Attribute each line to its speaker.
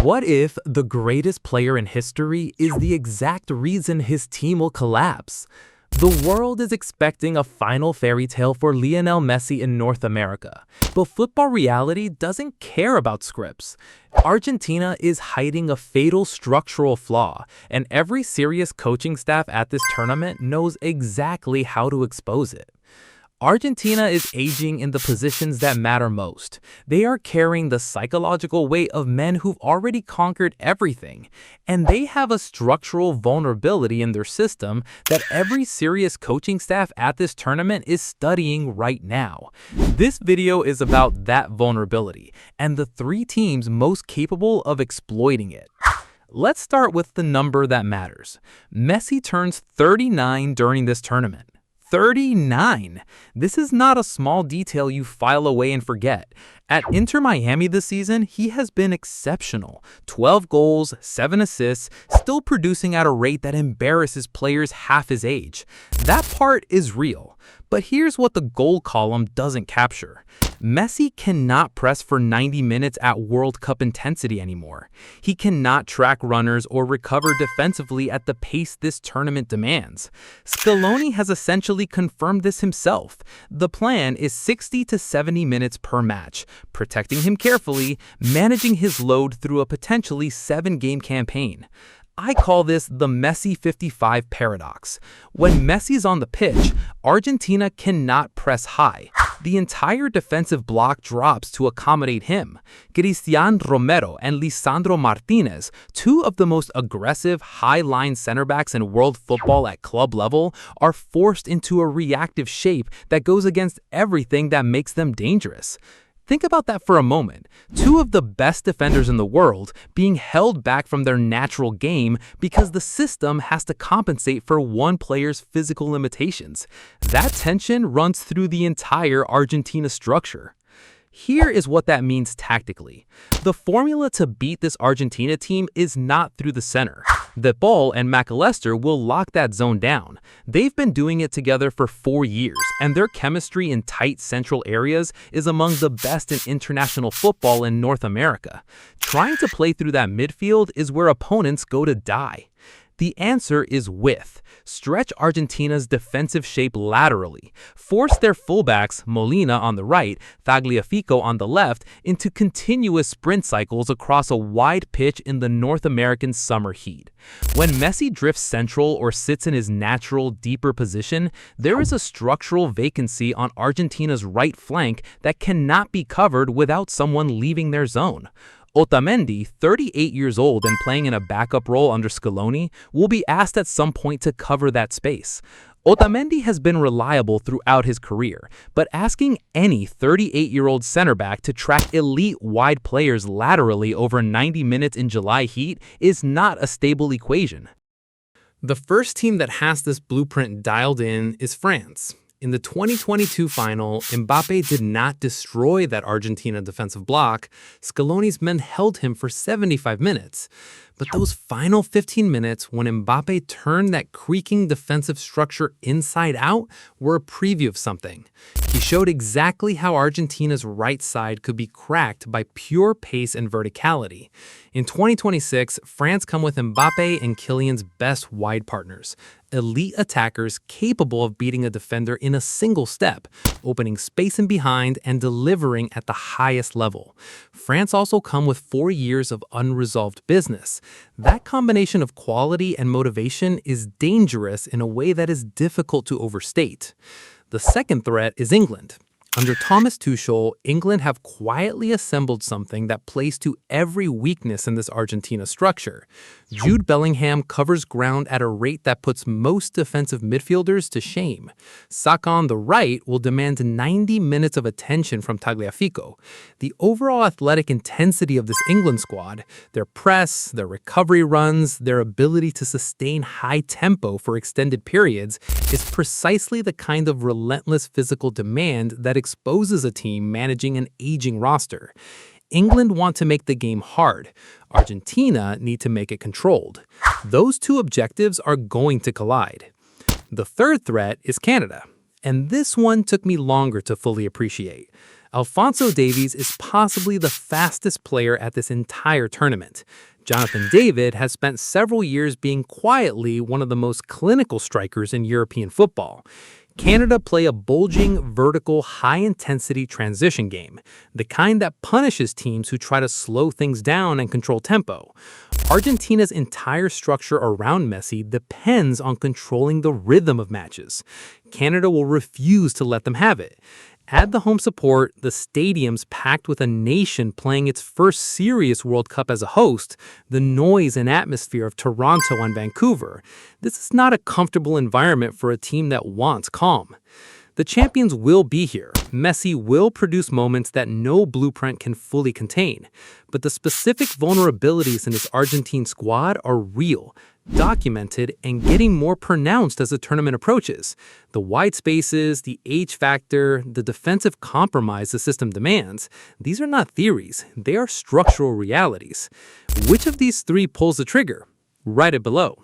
Speaker 1: What if the greatest player in history is the exact reason his team will collapse? The world is expecting a final fairy tale for Lionel Messi in North America, but football reality doesn't care about scripts. Argentina is hiding a fatal structural flaw, and every serious coaching staff at this tournament knows exactly how to expose it. Argentina is aging in the positions that matter most. They are carrying the psychological weight of men who've already conquered everything, and they have a structural vulnerability in their system that every serious coaching staff at this tournament is studying right now. This video is about that vulnerability and the three teams most capable of exploiting it. Let's start with the number that matters. Messi turns 39 during this tournament. 39! This is not a small detail you file away and forget. At Inter Miami this season, he has been exceptional. 12 goals, 7 assists, still producing at a rate that embarrasses players half his age. That part is real. But here's what the goal column doesn't capture. Messi cannot press for 90 minutes at World Cup intensity anymore. He cannot track runners or recover defensively at the pace this tournament demands. Scaloni has essentially confirmed this himself. The plan is 60 to 70 minutes per match, protecting him carefully, managing his load through a potentially 7-game campaign. I call this the Messi 55 paradox. When Messi's on the pitch, Argentina cannot press high. The entire defensive block drops to accommodate him. Cristian, Romero, and Lisandro Martínez, two of the most aggressive, high-line center backs in world football at club level, are forced into a reactive shape that goes against everything that makes them dangerous. Think about that for a moment. Two of the best defenders in the world being held back from their natural game because the system has to compensate for one player's physical limitations. That tension runs through the entire Argentina structure. Here is what that means tactically. The formula to beat this Argentina team is not through the center. The ball and McAllister will lock that zone down. They've been doing it together for 4 years, and their chemistry in tight central areas is among the best in international football in North America. Trying to play through that midfield is where opponents go to die. The answer is width. Stretch Argentina's defensive shape laterally. Force their fullbacks, Molina on the right, Tagliafico on the left, into continuous sprint cycles across a wide pitch in the North American summer heat. When Messi drifts central or sits in his natural, deeper position, there is a structural vacancy on Argentina's right flank that cannot be covered without someone leaving their zone. Otamendi, 38 years old and playing in a backup role under Scaloni, will be asked at some point to cover that space. Otamendi has been reliable throughout his career, but asking any 38-year-old center back to track elite wide players laterally over 90 minutes in July heat is not a stable equation. The first team that has this blueprint dialed in is France. In the 2022 final, Mbappé did not destroy that Argentina defensive block. Scaloni's men held him for 75 minutes. But those final 15 minutes, when Mbappé turned that creaking defensive structure inside out, were a preview of something. He showed exactly how Argentina's right side could be cracked by pure pace and verticality. In 2026, France come with Mbappé and Kylian's best wide partners. Elite attackers capable of beating a defender in a single step, opening space in behind and delivering at the highest level. France also come with 4 years of unresolved business. That combination of quality and motivation is dangerous in a way that is difficult to overstate. The second threat is England. Under Thomas Tuchel, England have quietly assembled something that plays to every weakness in this Argentina structure. Jude Bellingham covers ground at a rate that puts most defensive midfielders to shame. Saka on the right will demand 90 minutes of attention from Tagliafico. The overall athletic intensity of this England squad, their press, their recovery runs, their ability to sustain high tempo for extended periods, is precisely the kind of relentless physical demand that exposes a team managing an aging roster. England want to make the game hard. Argentina need to make it controlled. Those two objectives are going to collide. The third threat is Canada, and this one took me longer to fully appreciate. Alphonso Davies is possibly the fastest player at this entire tournament. Jonathan David has spent several years being quietly one of the most clinical strikers in European football. Canada play a bulging, vertical, high-intensity transition game, the kind that punishes teams who try to slow things down and control tempo. Argentina's entire structure around Messi depends on controlling the rhythm of matches. Canada will refuse to let them have it. Add the home support, the stadium's packed with a nation playing its first serious World Cup as a host, the noise and atmosphere of Toronto and Vancouver. This is not a comfortable environment for a team that wants calm. The champions will be here. Messi will produce moments that no blueprint can fully contain. But the specific vulnerabilities in this Argentine squad are real, documented, and getting more pronounced as the tournament approaches. The wide spaces, the age factor, the defensive compromise the system demands, these are not theories, they are structural realities. Which of these three pulls the trigger? Write it below.